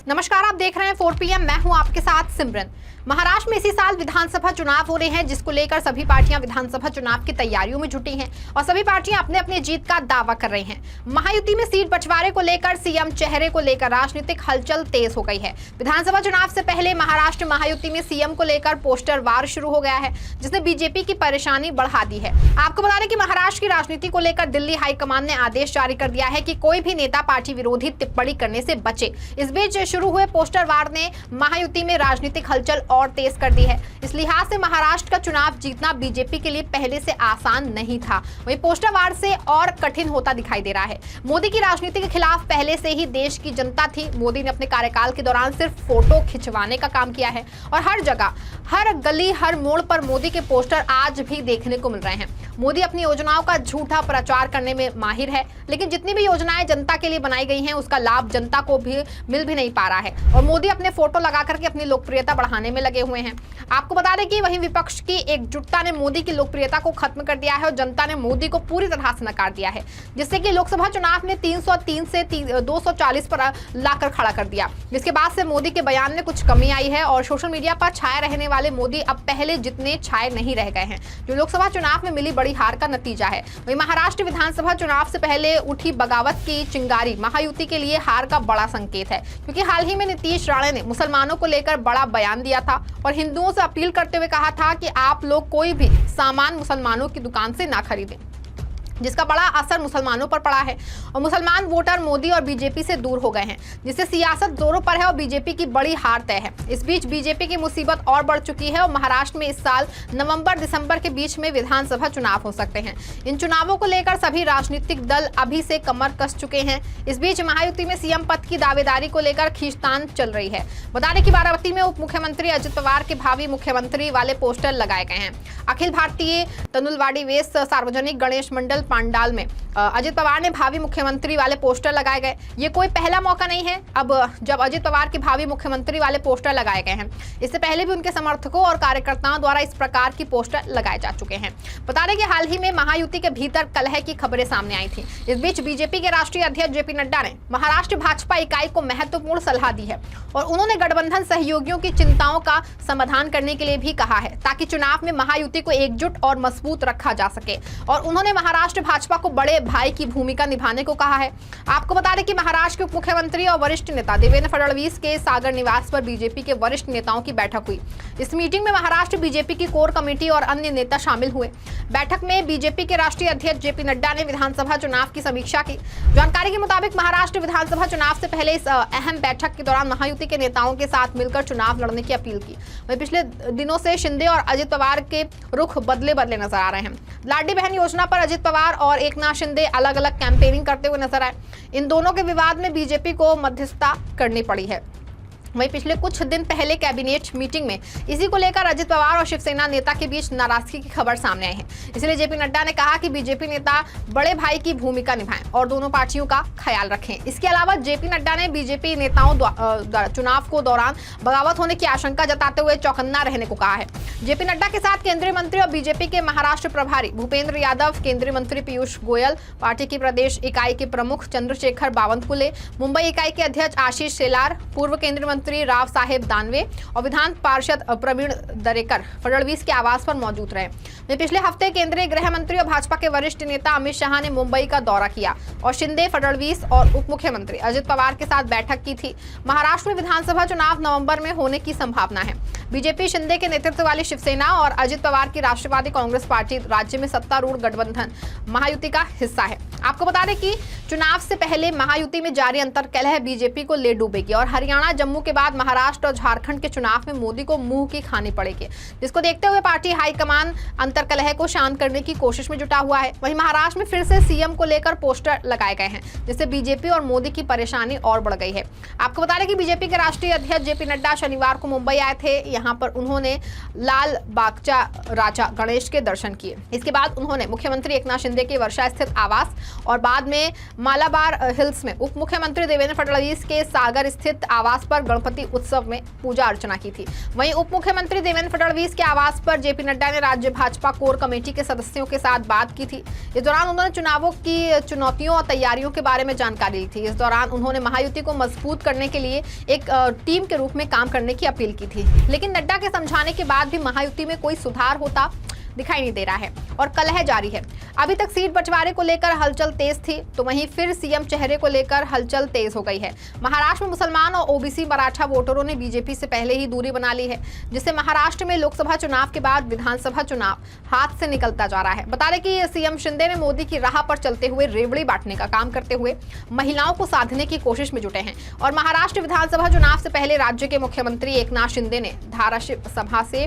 नमस्कार, आप देख रहे हैं 4 PM। मैं हूं आपके साथ सिमरन। महाराष्ट्र में इसी साल विधानसभा चुनाव हो रहे हैं, जिसको लेकर सभी पार्टियां विधानसभा चुनाव की तैयारियों में जुटी हैं और सभी पार्टियां अपने अपने जीत का दावा कर रही हैं। महायुति में सीट बंटवारे को लेकर, सीएम चेहरे को लेकर राजनीतिक हलचल तेज हो गई है। विधानसभा चुनाव से पहले महाराष्ट्र महायुति में सीएम को लेकर पोस्टर वार शुरू हो गया है, जिसने बीजेपी की परेशानी बढ़ा दी है। आपको बता दें कि महाराष्ट्र की राजनीति को लेकर दिल्ली हाईकमान ने आदेश जारी कर दिया है कि कोई भी नेता पार्टी विरोधी टिप्पणी करने से बचे। इस बीच शुरू हुए पोस्टर वार ने महायुति में राजनीतिक हलचल और तेज कर दी है। इस लिहाज से महाराष्ट्र का चुनाव जीतना बीजेपी के लिए पहले से आसान नहीं था, वहीं पोस्टर वार से और कठिन होता दिखाई दे रहा है। मोदी की राजनीति के खिलाफ पहले से ही देश की जनता थी। मोदी ने अपने कार्यकाल के दौरान सिर्फ फोटो खिंचवाने का काम किया है और हर जगह, हर गली, हर मोड़ पर मोदी के पोस्टर आज भी देखने को मिल रहे हैं। मोदी अपनी योजनाओं का झूठा प्रचार करने में माहिर है, लेकिन जितनी भी योजनाएं जनता के लिए बनाई गई हैं, उसका लाभ जनता को भी मिल भी नहीं पा रहा है और मोदी अपने फोटो लगा करके अपनी लोकप्रियता बढ़ाने में लगे हुए हैं। आपको बता दें कि वहीं विपक्ष की एकजुटता ने मोदी की लोकप्रियता को खत्म कर दिया है और जनता ने मोदी को पूरी तरह से नकार दिया है, जिससे कि लोकसभा चुनाव ने 303 से 240 पर लाकर खड़ा कर दिया। जिसके बाद से मोदी के बयान में कुछ कमी आई है और सोशल मीडिया पर छाए रहने वाले मोदी अब पहले जितने छाए नहीं रह गए हैं, जो लोकसभा चुनाव में मिली बड़ी हार का नतीजा है। वहीं महाराष्ट्र विधानसभा चुनाव से पहले उठी बगावत की चिंगारी महायुति के लिए हार का बड़ा संकेत है, क्योंकि हाल ही में नीतीश राणे ने मुसलमानों को लेकर बड़ा बयान दिया था और हिंदुओं से अपील करते हुए कहा था कि आप लोग कोई भी सामान मुसलमानों की दुकान से ना खरीदें, जिसका बड़ा असर मुसलमानों पर पड़ा है और मुसलमान वोटर मोदी और बीजेपी से दूर हो गए हैं, जिससे सियासत जोरों पर है और बीजेपी की बड़ी हार तय है। इस बीच बीजेपी की मुसीबत और बढ़ चुकी है और महाराष्ट्र में इस साल नवंबर-दिसंबर के बीच में विधानसभा चुनाव हो सकते हैं। इन चुनावों को लेकर सभी राजनीतिक दल अभी से कमर कस चुके हैं। इस बीच महायुति में सीएम पद की दावेदारी को लेकर खींचतान चल रही है। बता दें कि बाराबती में उप मुख्यमंत्री अजित पवार के भावी मुख्यमंत्री वाले पोस्टर लगाए गए हैं। अखिल भारतीय तनुलवाड़ी वेस्ट सार्वजनिक गणेश मंडल पांडाल में अजित पवार ने भावी मुख्यमंत्री वाले पोस्टर लगाए गए। ये कोई पहला मौका नहीं है अब जब अजित पवार के भावी मुख्यमंत्री वाले पोस्टर लगाए गए हैं। इससे पहले भी उनके समर्थकों और कार्यकर्ताओं द्वारा इस प्रकार की पोस्टर लगाए जा चुके हैं। बता दें कि हाल ही में महायुति के भीतर कलह की खबरें सामने आई थी। इस बीच बीजेपी के राष्ट्रीय अध्यक्ष जेपी नड्डा ने महाराष्ट्र भाजपा इकाई को महत्वपूर्ण सलाह दी है और उन्होंने गठबंधन सहयोगियों की चिंताओं का समाधान करने के लिए भी कहा है, ताकि चुनाव में महायुति को एकजुट और मजबूत रखा जा सके। और उन्होंने महाराष्ट्र भाजपा को बड़े भाई की भूमिका निभाने को कहा है। आपको बता दें कि महाराष्ट्र के उप मुख्यमंत्री और वरिष्ठ नेता देवेंद्र फडणवीस के सागर निवास पर बीजेपी के वरिष्ठ नेताओं की बैठक हुई। इस मीटिंग में महाराष्ट्र बीजेपी की कोर कमेटी और अन्य नेता शामिल हुए। बैठक में बीजेपी के राष्ट्रीय अध्यक्ष जेपी नड्डा ने विधानसभा चुनाव की समीक्षा की। जानकारी के मुताबिक महाराष्ट्र विधानसभा चुनाव से पहले इस अहम बैठक के दौरान महायुति के नेताओं के साथ मिलकर चुनाव लड़ने की अपील की। वहीं पिछले दिनों से शिंदे और अजित पवार के रुख बदले नजर आ रहे हैं। लाडली बहन योजना पर अजित पवार और एकनाथ शिंदे अलग अलग कैंपेनिंग करते हुए नजर आए। इन दोनों के विवाद में बीजेपी को मध्यस्थता करनी पड़ी है। वहीं पिछले कुछ दिन पहले कैबिनेट मीटिंग में इसी को लेकर अजित पवार और शिवसेना नेता के बीच नाराजगी की खबर सामने आई है। इसलिए जेपी नड्डा ने कहा कि बीजेपी नेता बड़े भाई की भूमिका निभाएं और दोनों पार्टियों का ख्याल रखें। इसके अलावा जेपी नड्डा ने बीजेपी नेताओं चुनाव को दौरान बगावत होने की आशंका जताते हुए चौकन्ना रहने को कहा है। जेपी नड्डा के साथ केंद्रीय मंत्री और बीजेपी के महाराष्ट्र प्रभारी भूपेंद्र यादव, केंद्रीय मंत्री पीयूष गोयल, पार्टी की प्रदेश इकाई के प्रमुख चंद्रशेखर बावनकुले, मुंबई इकाई के अध्यक्ष आशीष शेलार, पूर्व केंद्रीय मंत्री राव साहेब दानवे और विधान पार्षद प्रवीण दरेकर फडणवीस के आवास पर मौजूद रहे। वे पिछले हफ्ते केंद्रीय गृह मंत्री और भाजपा के वरिष्ठ नेता अमित शाह ने मुंबई का दौरा किया और शिंदे, फडणवीस और उप मुख्यमंत्री अजित पवार के साथ बैठक की थी। महाराष्ट्र में विधानसभा चुनाव नवंबर में होने की संभावना है। बीजेपी, शिंदे के नेतृत्व वाली शिवसेना और अजित पवार की राष्ट्रवादी कांग्रेस पार्टी राज्य में सत्तारूढ़ गठबंधन महायुति का हिस्सा है। आपको बता दें कि चुनाव से पहले महायुति में जारी अंतर्कलह बीजेपी को ले डूबेगी और हरियाणा, जम्मू के बाद महाराष्ट्र और झारखंड के चुनाव में मोदी को मुंह की खानी पड़ेगी, जिसको देखते हुए पार्टी हाईकमान अंतर्कलह को शांत करने की कोशिश में जुटा हुआ है। वहीं महाराष्ट्र में फिर से सीएम को लेकर पोस्टर लगाए गए हैं, जिससे बीजेपी और मोदी की परेशानी और बढ़ गई है। आपको बता दें कि बीजेपी के राष्ट्रीय अध्यक्ष जेपी नड्डा शनिवार को मुंबई आए थे। यहाँ पर उन्होंने लाल बागचा राजा गणेश के दर्शन किए। इसके बाद उन्होंने मुख्यमंत्री एकनाथ शिंदे के वर्षा स्थित आवास और बाद में मालाबार हिल्स में उप मुख्यमंत्री देवेंद्र फडणवीस के सागर स्थित आवास पर गणपति उत्सव में पूजा अर्चना की थी। वहीं उप मुख्यमंत्री देवेंद्र फडणवीस के आवास पर जेपी नड्डा ने राज्य भाजपा कोर कमेटी के सदस्यों के साथ बात की थी। इस दौरान उन्होंने चुनावों की चुनौतियों और तैयारियों के बारे में जानकारी ली थी। इस दौरान उन्होंने महायुति को मजबूत करने के लिए एक टीम के रूप में काम करने की अपील की थी, लेकिन नड्डा के समझाने के बाद भी महायुति में कोई सुधार होता दिखाई नहीं दे रहा है और कलह जारी है। अभी तक सीट बंटवारे को लेकर हलचल तेज थी, तो वहीं फिर सीएम चेहरे को लेकर हलचल तेज हो गई है। महाराष्ट्र में मुसलमान और ओबीसी मराठा वोटरों ने बीजेपी से पहले ही दूरी बना ली है, जिससे महाराष्ट्र में लोकसभा चुनाव के बाद विधानसभा चुनाव हाथ से निकलता जा रहा है। बता दें कि सीएम शिंदे ने मोदी की राह पर चलते हुए रेवड़ी बांटने का काम करते हुए महिलाओं को साधने की कोशिश में जुटे हैं और महाराष्ट्र विधानसभा चुनाव से पहले राज्य के मुख्यमंत्री एकनाथ शिंदे ने धाराशिव सभा से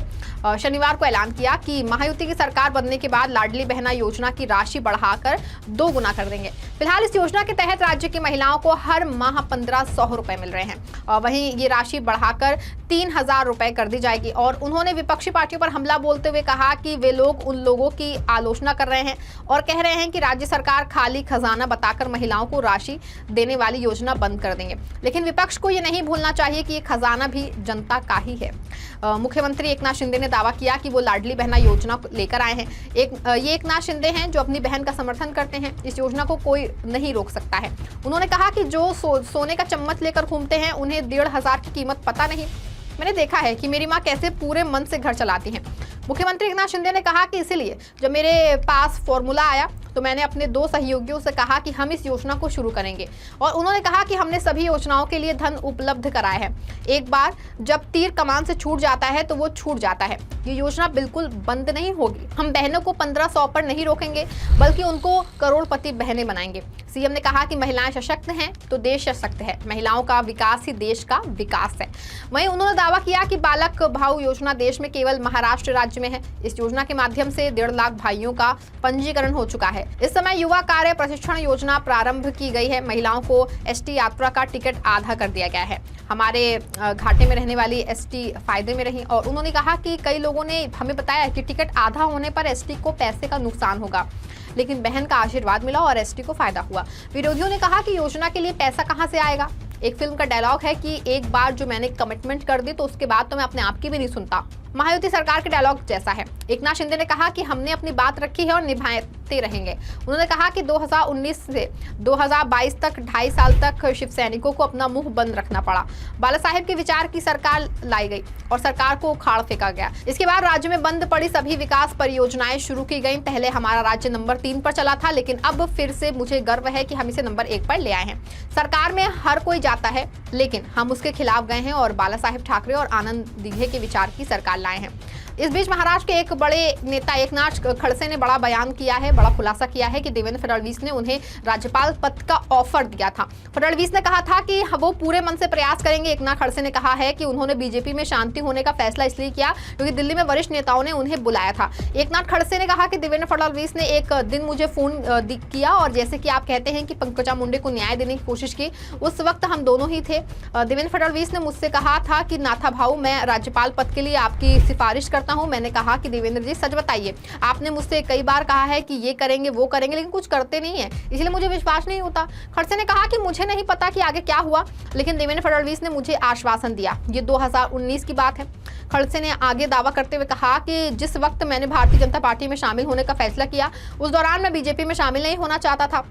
शनिवार को ऐलान किया कि महायुति की सरकार बनने के बाद लाडली बहना योजना की राशि बढ़ाकर 2 गुना कर देंगे। फिलहाल इस योजना के तहत राज्य की महिलाओं को हर माह 1500 रुपए मिल रहे हैं और वहीं ये राशि बढ़ाकर 3000 रुपए कर दी जाएगी। और उन्होंने विपक्षी पार्टियों पर हमला बोलते हुए कहा कि वे लोग उन लोगों की आलोचना कर रहे हैं और कह रहे हैं कि राज्य सरकार खाली खजाना बताकर महिलाओं को राशि देने वाली योजना बंद कर देंगे, लेकिन विपक्ष को ये नहीं भूलना चाहिए कि ये खजाना भी जनता का ही है। मुख्यमंत्री एकनाथ शिंदे ने दावा किया कि वो लाडली बहना योजना लेकर आए हैं। ये एकनाथ शिंदे हैं जो अपनी बहन का समर्थन करते हैं। इस योजना को कोई नहीं रोक सकता है। उन्होंने कहा कि जो सोने का चम्मच लेकर घूमते हैं उन्हें 1500 की कीमत पता नहीं। मैंने देखा है कि मेरी माँ कैसे पूरे मन से घर चलाती हैं। मुख्यमंत्री एकनाथ शिंदे ने कहा कि इसीलिए जब मेरे पास फॉर्मूला आया तो मैंने अपने 2 सहयोगियों से कहा कि हम इस योजना को शुरू करेंगे और उन्होंने कहा कि हमने सभी योजनाओं के लिए धन उपलब्ध कराया है। एक बार जब तीर कमान से छूट जाता है तो वो छूट जाता है। ये योजना बिल्कुल बंद नहीं होगी। हम बहनों को 1500 पर नहीं रोकेंगे, बल्कि उनको करोड़पति बहनें बनाएंगे। सीएम ने कहा कि महिलाएं सशक्त हैं तो देश सशक्त है। महिलाओं का विकास ही देश का विकास है। वहीं उन्होंने दावा किया कि बालक भाऊ योजना देश में केवल महाराष्ट्र राज्य में है। इस योजना के माध्यम से 1.5 लाख भाइयों का पंजीकरण हो चुका है। इस समय युवा कार्य प्रशिक्षण योजना प्रारंभ की गई है। महिलाओं को एसटी यात्रा का टिकट आधा कर दिया गया है। हमारे घाटे में रहने वाली एसटी फायदे में रही और उन्होंने कहा कि कई लोगों ने हमें बताया कि टिकट आधा होने पर एसटी को पैसे का नुकसान होगा, लेकिन बहन का आशीर्वाद मिला और एसटी को फायदा हुआ। विरोधियों ने कहा कि योजना के लिए पैसा कहां से आएगा। एक फिल्म का डायलॉग है कि एक बार जो मैंने कमिटमेंट कर दी तो उसके बाद तो मैं अपने आप की भी नहीं सुनता। महायुति सरकार के डायलॉग जैसा है। एकनाथ शिंदे ने कहा कि हमने अपनी बात रखी है और निभाते रहेंगे। उन्होंने कहा कि 2019 से 2022 तक 2.5 साल तक शिव सैनिकों को अपना मुंह बंद रखना पड़ा। बाला साहेब के विचार की सरकार लाई गई और सरकार को उखाड़ फेंका गया। इसके बाद राज्य में बंद पड़ी सभी विकास परियोजनाएं शुरू की गई। पहले हमारा राज्य नंबर 3 पर चला था, लेकिन अब फिर से मुझे गर्व है कि हम इसे नंबर 1 पर ले आए हैं। सरकार में हर कोई जाता है, लेकिन हम उसके खिलाफ गए हैं और बाला साहेब ठाकरे और आनंद दीघे के विचार की सरकार लाए हैं। इस बीच महाराष्ट्र के एक बड़े नेता एकनाथ खड़से ने बड़ा बयान किया है, बड़ा खुलासा किया है कि देवेंद्र फडणवीस ने उन्हें राज्यपाल पद का ऑफर दिया था। फडणवीस ने कहा था कि वो पूरे मन से प्रयास करेंगे। एकनाथ खड़से ने कहा है कि उन्होंने बीजेपी में शांति होने का फैसला इसलिए किया क्योंकि दिल्ली में वरिष्ठ नेताओं ने उन्हें बुलाया था। एकनाथ खड़से ने कहा कि देवेंद्र फडणवीस ने एक दिन मुझे फोन किया और जैसे कि आप कहते हैं कि पंकजा मुंडे को न्याय देने की कोशिश की, उस वक्त हम दोनों ही थे। देवेंद्र फडणवीस ने मुझसे कहा था कि नाथा भाऊ, मैं राज्यपाल पद के लिए आपकी सिफारिश करता हूं। मैंने कहा कि देवेंद्र जी सच बताइए, आपने मुझसे कई बार कहा है कि ये करेंगे वो करेंगे, लेकिन कुछ करते नहीं है, इसलिए मुझे विश्वास नहीं होता। खड़से ने कहा कि मुझे नहीं पता कि आगे क्या हुआ, लेकिन देवेंद्र फडणवीस ने मुझे आश्वासन दिया। ये 2019 की बात है। खड़से ने आगे दावा करते हुए कहा कि जिस वक्त मैंने भारतीय जनता पार्टी में शामिल होने का फैसला किया, उस दौरान मैं बीजेपी में शामिल नहीं होना चाहता था।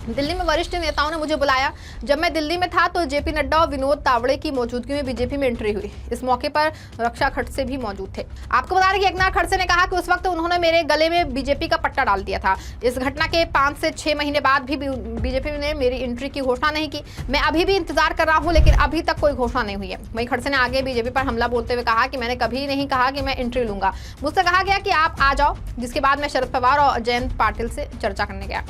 दिल्ली में वरिष्ठ नेताओं ने मुझे बुलाया। जब मैं दिल्ली में था तो जेपी नड्डा और विनोद तावड़े की मौजूदगी में बीजेपी में एंट्री हुई। इस मौके पर रक्षा खड़से भी मौजूद थे। आपको बता दें कि एकनाथ खड़से ने कहा कि उस वक्त उन्होंने मेरे गले में बीजेपी का पट्टा डाल दिया था। इस घटना के 5 से 6 महीने बाद भी बीजेपी ने मेरी एंट्री की घोषणा नहीं की। मैं अभी भी इंतजार कर रहा हूँ, लेकिन अभी तक कोई घोषणा नहीं हुई है। वहीं खड़से ने आगे बीजेपी पर हमला बोलते हुए कहा कि मैंने कभी नहीं कहा कि मैं एंट्री लूंगा। मुझसे कहा गया कि आप आ जाओ, जिसके बाद मैं शरद पवार और जयंत पाटिल से चर्चा करने गया।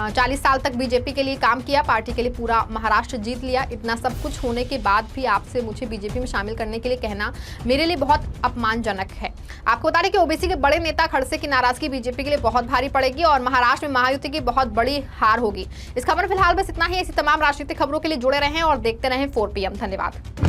40 साल तक बीजेपी के लिए काम किया, पार्टी के लिए पूरा महाराष्ट्र जीत लिया। इतना सब कुछ होने के बाद भी आपसे मुझे बीजेपी में शामिल करने के लिए कहना मेरे लिए बहुत अपमानजनक है। आपको बता दें कि ओबीसी के बड़े नेता खड़से की नाराजगी बीजेपी के लिए बहुत भारी पड़ेगी और महाराष्ट्र में महायुति की बहुत बड़ी हार होगी। इस खबर में फिलहाल बस इतना ही। ऐसी तमाम राजनीतिक खबरों के लिए जुड़े रहें और देखते रहें 4 PM। धन्यवाद।